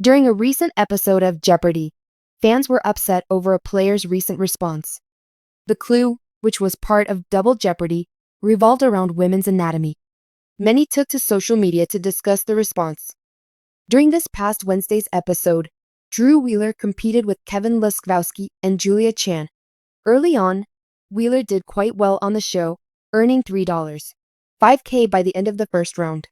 During a recent episode of Jeopardy, fans were upset over a player's recent response. The clue, which was part of Double Jeopardy, revolved around women's anatomy. Many took to social media to discuss the response. During this past Wednesday's episode, Drew Wheeler competed with Kevin Laskowski and Julia Chan. Early on, Wheeler did quite well on the show, earning $3.5K by the end of the first round.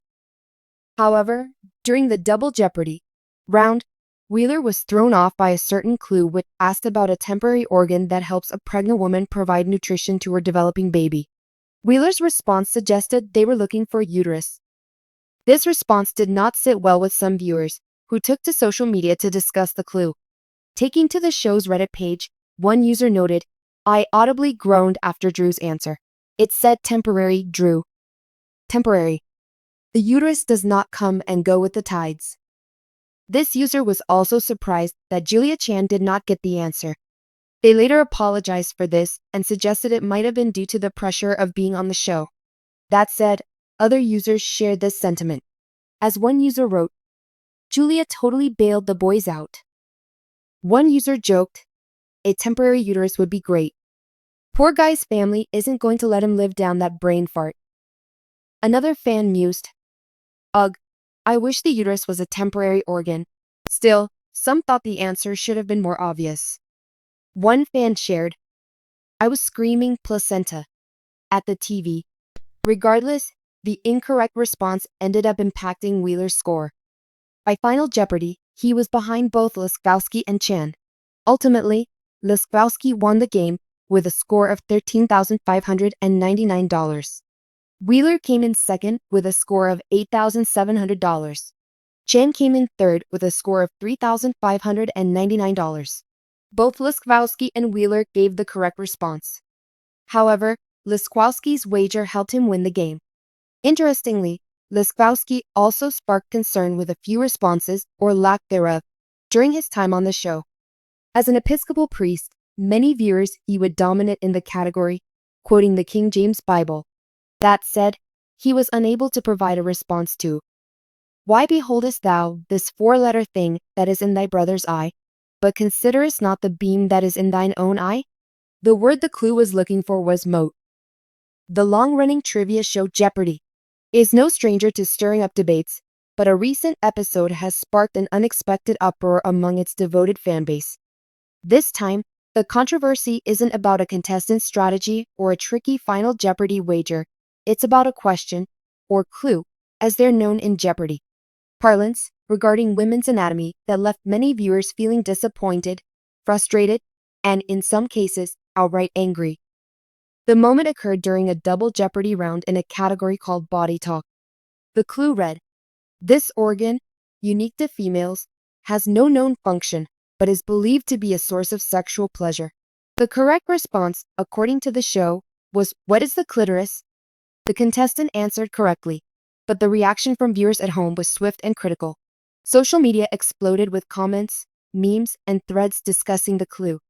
However, during the Double Jeopardy round, Wheeler was thrown off by a certain clue which asked about a temporary organ that helps a pregnant woman provide nutrition to her developing baby. Wheeler's response suggested they were looking for a uterus. This response did not sit well with some viewers, who took to social media to discuss the clue. Taking to the show's Reddit page, one user noted, "I audibly groaned after Drew's answer. It said temporary, Drew. Temporary. The uterus does not come and go with the tides." This user was also surprised that Julia Chan did not get the answer. They later apologized for this and suggested it might have been due to the pressure of being on the show. That said, other users shared this sentiment. As one user wrote, "Julia totally bailed the boys out." One user joked, "A temporary uterus would be great. Poor guy's family isn't going to let him live down that brain fart." Another fan mused, "Ugh, I wish the uterus was a temporary organ." Still, some thought the answer should have been more obvious. One fan shared, "I was screaming placenta at the TV." Regardless, the incorrect response ended up impacting Wheeler's score. By Final Jeopardy, he was behind both Laskowski and Chan. Ultimately, Laskowski won the game with a score of $13,599. Wheeler came in second with a score of $8,700. Chan came in third with a score of $3,599. Both Laskowski and Wheeler gave the correct response. However, Laskowski's wager helped him win the game. Interestingly, Laskowski also sparked concern with a few responses, or lack thereof, during his time on the show. As an Episcopal priest, many viewers he would dominate in the category, quoting the King James Bible. That said, he was unable to provide a response to, "Why beholdest thou this four-letter thing that is in thy brother's eye, but considerest not the beam that is in thine own eye?" The word the clue was looking for was mote. The long-running trivia show Jeopardy is no stranger to stirring up debates, but a recent episode has sparked an unexpected uproar among its devoted fanbase. This time, the controversy isn't about a contestant's strategy or a tricky Final Jeopardy wager. It's about a question, or clue, as they're known in Jeopardy parlance, regarding women's anatomy that left many viewers feeling disappointed, frustrated, and in some cases, outright angry. The moment occurred during a Double Jeopardy round in a category called Body Talk. The clue read, "This organ, unique to females, has no known function, but is believed to be a source of sexual pleasure." The correct response, according to the show, was, "What is the clitoris?" The contestant answered correctly, but the reaction from viewers at home was swift and critical. Social media exploded with comments, memes, and threads discussing the clue.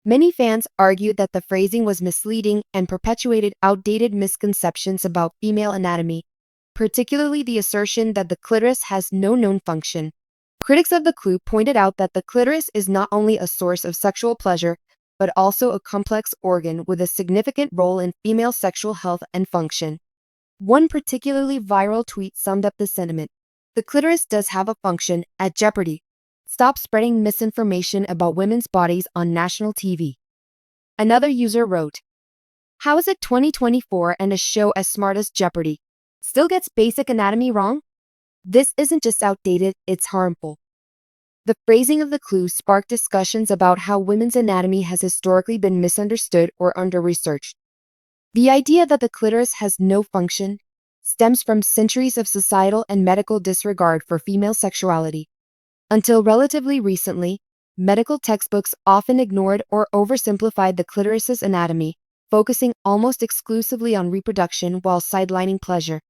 Many fans argued that the phrasing was misleading and perpetuated outdated misconceptions about female anatomy, particularly the assertion that the clitoris has no known function. Critics of the clue pointed out that the clitoris is not only a source of sexual pleasure, but also a complex organ with a significant role in female sexual health and function. One particularly viral tweet summed up the sentiment. "The clitoris does have a function at Jeopardy. Stop spreading misinformation about women's bodies on national TV." Another user wrote, "How is it 2024 and a show as smart as Jeopardy still gets basic anatomy wrong? This isn't just outdated, it's harmful." The phrasing of the clue sparked discussions about how women's anatomy has historically been misunderstood or under-researched. The idea that the clitoris has no function stems from centuries of societal and medical disregard for female sexuality. Until relatively recently, medical textbooks often ignored or oversimplified the clitoris's anatomy, focusing almost exclusively on reproduction while sidelining pleasure.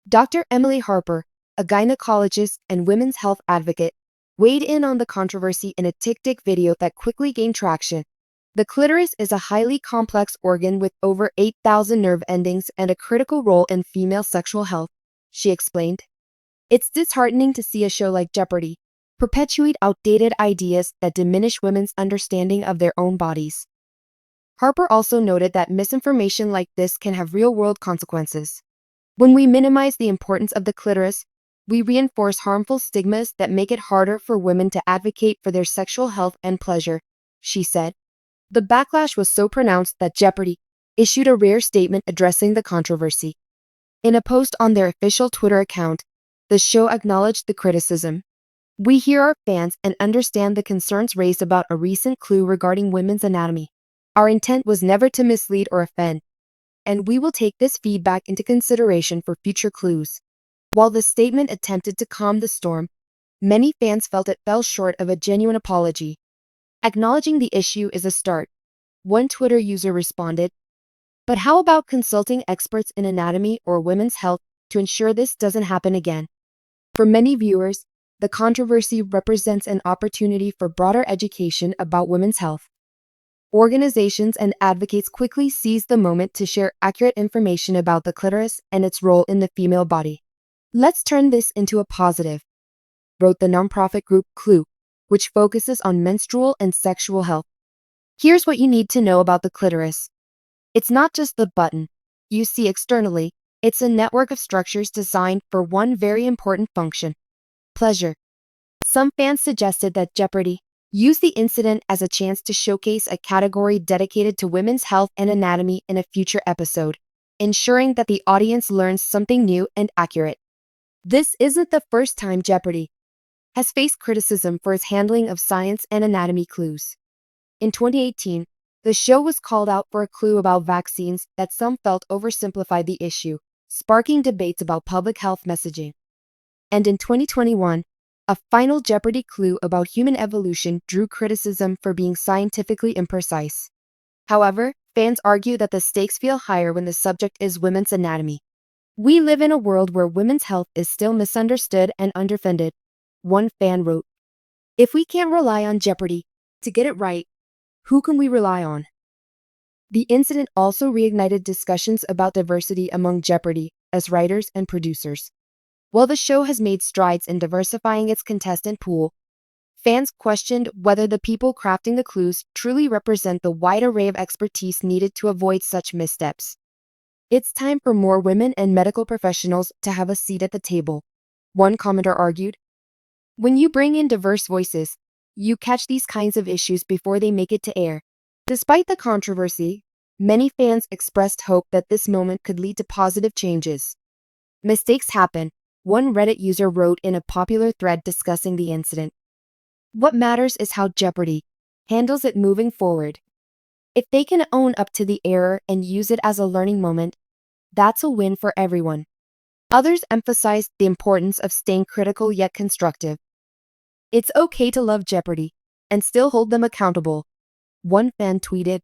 Dr. Emily Harper, a gynecologist and women's health advocate, weighed in on the controversy in a TikTok video that quickly gained traction. The clitoris is a highly complex organ with over 8,000 nerve endings and a critical role in female sexual health, she explained. "It's disheartening to see a show like Jeopardy perpetuate outdated ideas that diminish women's understanding of their own bodies. Harper also noted that misinformation like this can have real-world consequences. When we minimize the importance of the clitoris, we reinforce harmful stigmas that make it harder for women to advocate for their sexual health and pleasure, she said. The backlash was so pronounced that Jeopardy issued a rare statement addressing the controversy. In a post on their official Twitter account, the show acknowledged the criticism. "We hear our fans and understand the concerns raised about a recent clue regarding women's anatomy. Our intent was never to mislead or offend, and we will take this feedback into consideration for future clues." While the statement attempted to calm the storm, many fans felt it fell short of a genuine apology. "Acknowledging the issue is a start," one Twitter user responded. "But how about consulting experts in anatomy or women's health to ensure this doesn't happen again?" For many viewers, the controversy represents an opportunity for broader education about women's health. Organizations and advocates quickly seized the moment to share accurate information about the clitoris and its role in the female body. "Let's turn this into a positive," wrote the nonprofit group Clue, which focuses on menstrual and sexual health. "Here's what you need to know about the clitoris. It's not just the button you see externally, it's a network of structures designed for one very important function: pleasure." Some fans suggested that Jeopardy use the incident as a chance to showcase a category dedicated to women's health and anatomy in a future episode, ensuring that the audience learns something new and accurate. This isn't the first time Jeopardy has faced criticism for its handling of science and anatomy clues. In 2018, the show was called out for a clue about vaccines that some felt oversimplified the issue, sparking debates about public health messaging. And in 2021, a final Jeopardy clue about human evolution drew criticism for being scientifically imprecise. However, fans argue that the stakes feel higher when the subject is women's anatomy. "We live in a world where women's health is still misunderstood and underfunded," one fan wrote. "If we can't rely on Jeopardy to get it right, who can we rely on?" The incident also reignited discussions about diversity among Jeopardy as writers and producers. While the show has made strides in diversifying its contestant pool, fans questioned whether the people crafting the clues truly represent the wide array of expertise needed to avoid such missteps. "It's time for more women and medical professionals to have a seat at the table," one commenter argued. "When you bring in diverse voices, you catch these kinds of issues before they make it to air." Despite the controversy, many fans expressed hope that this moment could lead to positive changes. "Mistakes happen," one Reddit user wrote in a popular thread discussing the incident. "What matters is how Jeopardy handles it moving forward. If they can own up to the error and use it as a learning moment, that's a win for everyone." Others emphasized the importance of staying critical yet constructive. "It's okay to love Jeopardy and still hold them accountable," one fan tweeted.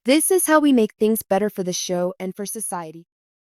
"This is how we make things better for the show and for society."